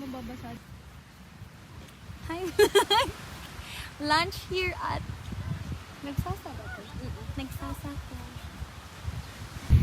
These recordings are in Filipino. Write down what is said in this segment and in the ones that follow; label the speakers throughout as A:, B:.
A: mababasa.
B: Hi. Lunch here at Nagsasaka.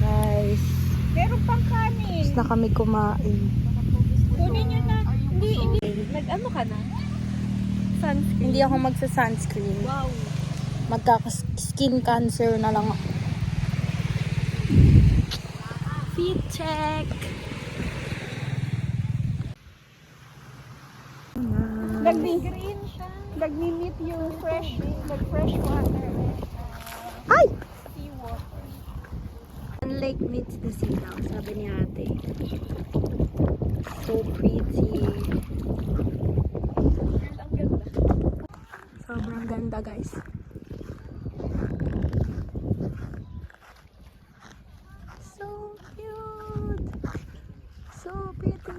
B: Guys,
A: Meron pang kanin.
B: tapos na kami kumain.
A: Kunin nyo na. Hindi. Nag-ano ka na? Sunscreen.
B: Hindi ako magsa-sunscreen.
A: Wow.
B: Magkaka-skin cancer na lang ako. Fit check.
A: Nag-green siya. Nag-meet yung fresh water.
B: Ay!
A: Seawater.
B: One lake meets the sea now, sabi ni ate. So pretty.
A: Ang ganda.
B: Sobrang ganda, guys. So cute. So pretty.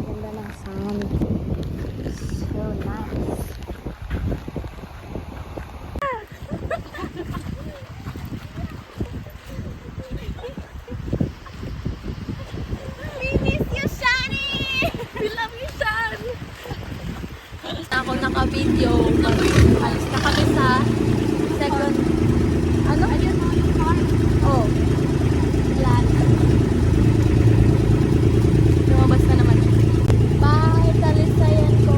B: Ganda ng sound. So nice.
A: We miss you, Shani! We love you, Shan!
B: Ako naka-video. Alis na kami sa second. Ano? Oh. Yan. Lumabas na naman. Bye! Talisayan ko.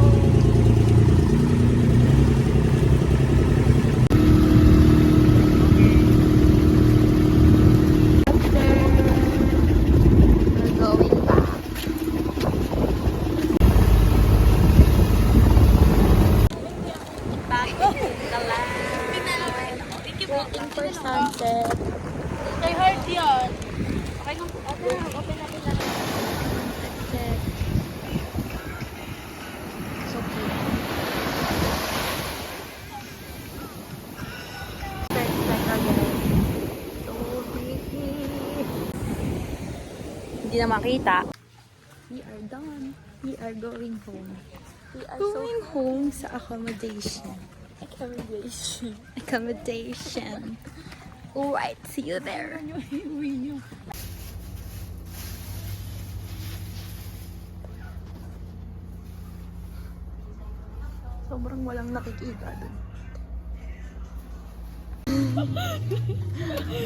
B: We're going back. Back to the land. Waiting for sunset.
A: Kay Heart yun. Okay nung open natin lang.
B: Sunset. So cute. Sunset again. So pretty. Hindi na makita. We are done. We are going home.
A: We are
B: Going home sa accommodation.
A: accommodation.
B: Accommodation. Alright, see you there. Sobrang walang nakikita dun.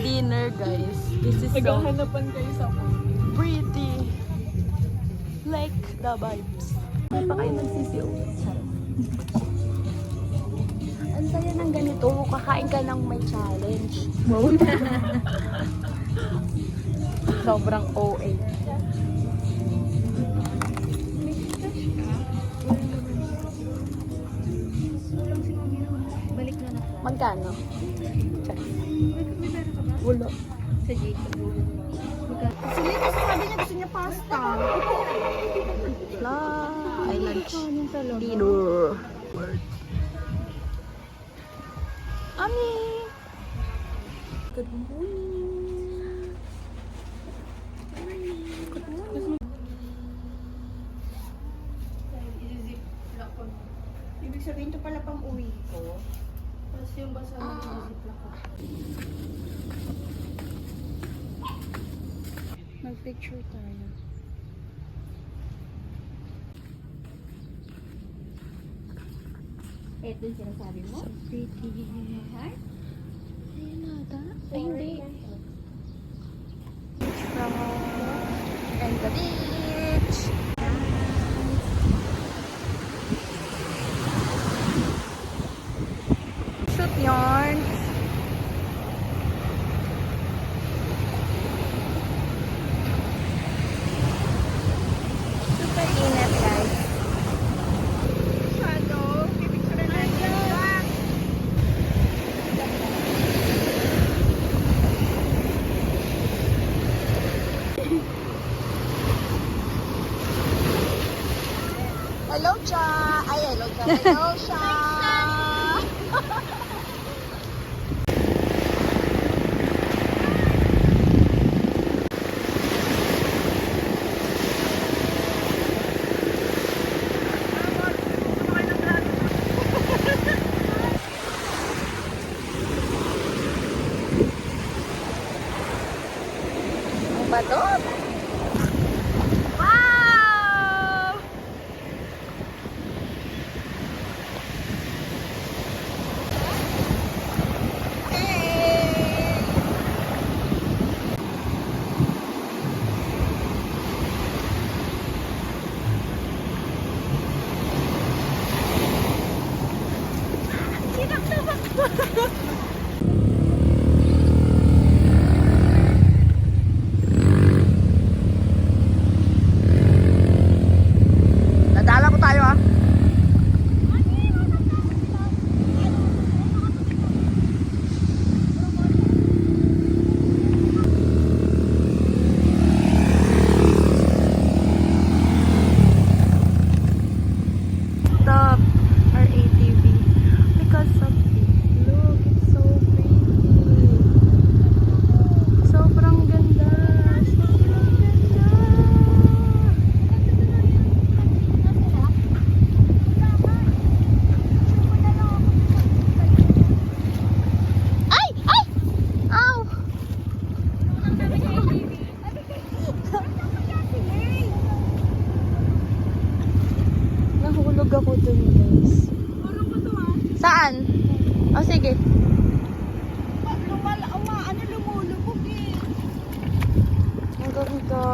B: Dinner, guys. This is so
A: Naghahanapan kayo sa
B: pretty. Like the vibes. Saan pa kayo nagsisiyo? Ang saya ng ganito. Kakain ka ng may challenge. Wow. Sobrang OA.
A: Balik na na.
B: Magkano? Wala.
A: Sa Jacob. Sige, kasi sabi niya gusto niya pasta.
B: Ay, lunch.
A: Dinner.
B: Dinner. Ami! Good morning! Good morning!
A: Ibig sabihin ito pala pang uwi ko. Tapos yung basa na ziplock ko.
B: Mag-picture tayo.
A: Ito yung sinasabi mo?
B: So pretty.
A: Heart?
B: Ayun nata. Ay, hindi. From and the beach. Shoot yarn. Super init, guys.
A: Masyado. Pipicture na natin.
B: Hello, Cha! Ay, hello, Cha. Hello, Cha! to? Wow! Nadala ko tayo ah. Stop our ATV because of this. Look, it's so pretty. Sobrang ganda. Sobrang ganda. Ay! Ay! Ow! Nahulog ako dun, guys. Saan? O, sige.
A: Lumulubog eh.
B: Ang ganda.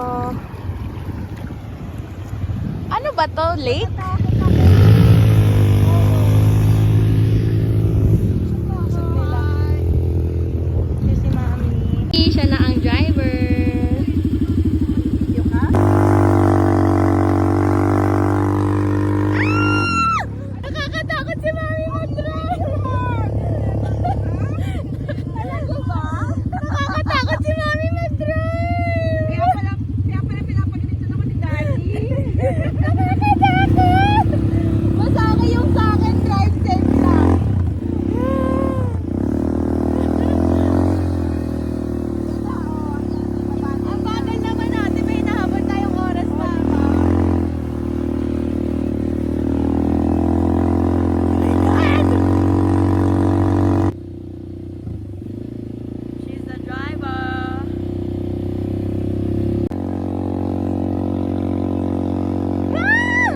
B: Ano ba to? Lake? Si Mami. Siya na ang driver. Nakakatakot si Mami mag-drive. Talaga ba? Nakakatakot si Mami mag-drive.
A: Kaya pala pinapagalitan ako ni Daddy.
B: Nakakatakot. Masama yung sa akin, drive safe lang. Ang bagal naman natin, may nahabol tayong oras pa. She's the driver. Ah!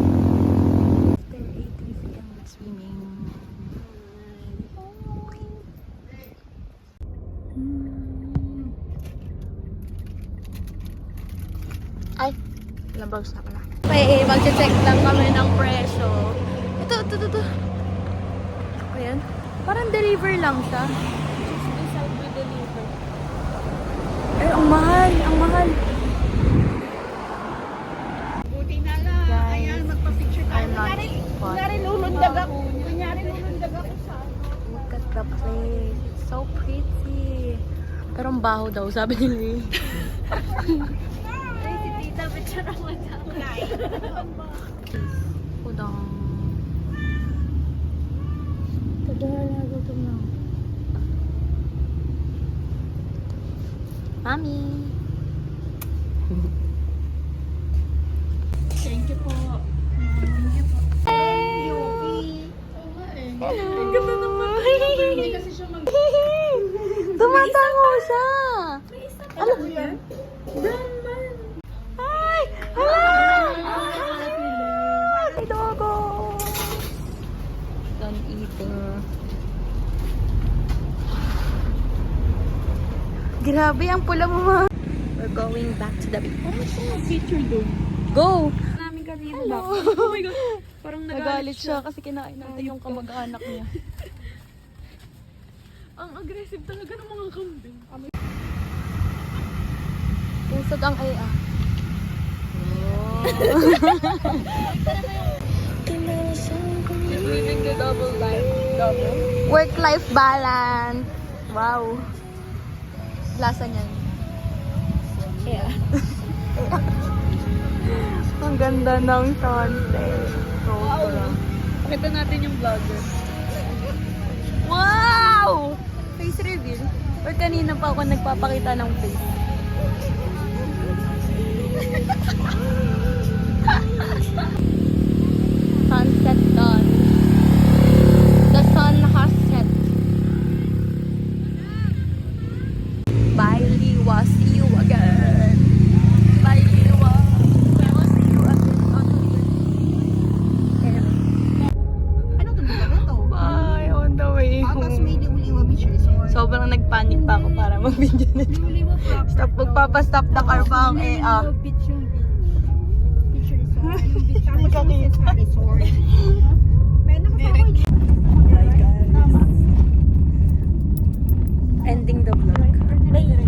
B: After 8 p.m. with swimming. Ay, labag sa pala. Okay, mag-check lang kami ng presyo. Ito. Ayan. Parang deliver lang siya. Just decide to deliver. Ay, ang mahal.
A: Buti na lang.
B: Guys,
A: Ayan, magpa-picture tayo.
B: I'm not
A: Kunyari lulundag ako. Sa
B: Look at the place. It's so pretty. Pero ang baho daw, sabi nila.
A: Ay, si Tita, picture ako sa live.
B: Udang. Tadala, gutom na. Mami.
A: Thank you po.
B: Hey!
A: Yuki. Oo nga eh.
B: Hello!
A: Ang ganda naman. Hindi kasi siya mag...
B: Tumatango siya!
A: Alam mo yan? Brahman.
B: Ay! Hala! Ay, dogo! Done eating. Grabe, ang pula mo ma. We're going back to the beach.
A: Parang siya picture doon.
B: Go!
A: Namin kanina
B: Hello.
A: ba? Oh my God. Parang
B: Nagalit siya kasi kinain natin yung kamag-anak niya.
A: Ang aggressive talaga ng mga kambing.
B: Pusog ang AA.
A: Living the double life. Double?
B: Work-life balance. Wow. Lasa niyan.
A: Yeah.
B: Ang ganda ng sunset. Sobra.
A: Pakita natin yung vlogger.
B: Wow! Face reveal. Or kanina pa ako nagpapakita ng face. Sunset done. The sun has set. Bye, Liwa. See you again. Bye, Liwa. I will see you again on
A: Ano to dito? Ito.
B: Bye, on the way
A: Tapos may
B: home.
A: Liuliwa Beach Resort.
B: Sobrang nagpanic pa ako para mag-video na ito.
A: Liuliwa proper.
B: Stop, magpapastop na car pa ang
A: Liuliwa Beach yung beach resort. Yung beach. Tapos yung sa resort. May nakapawag.
B: Ending the vlog. Bye.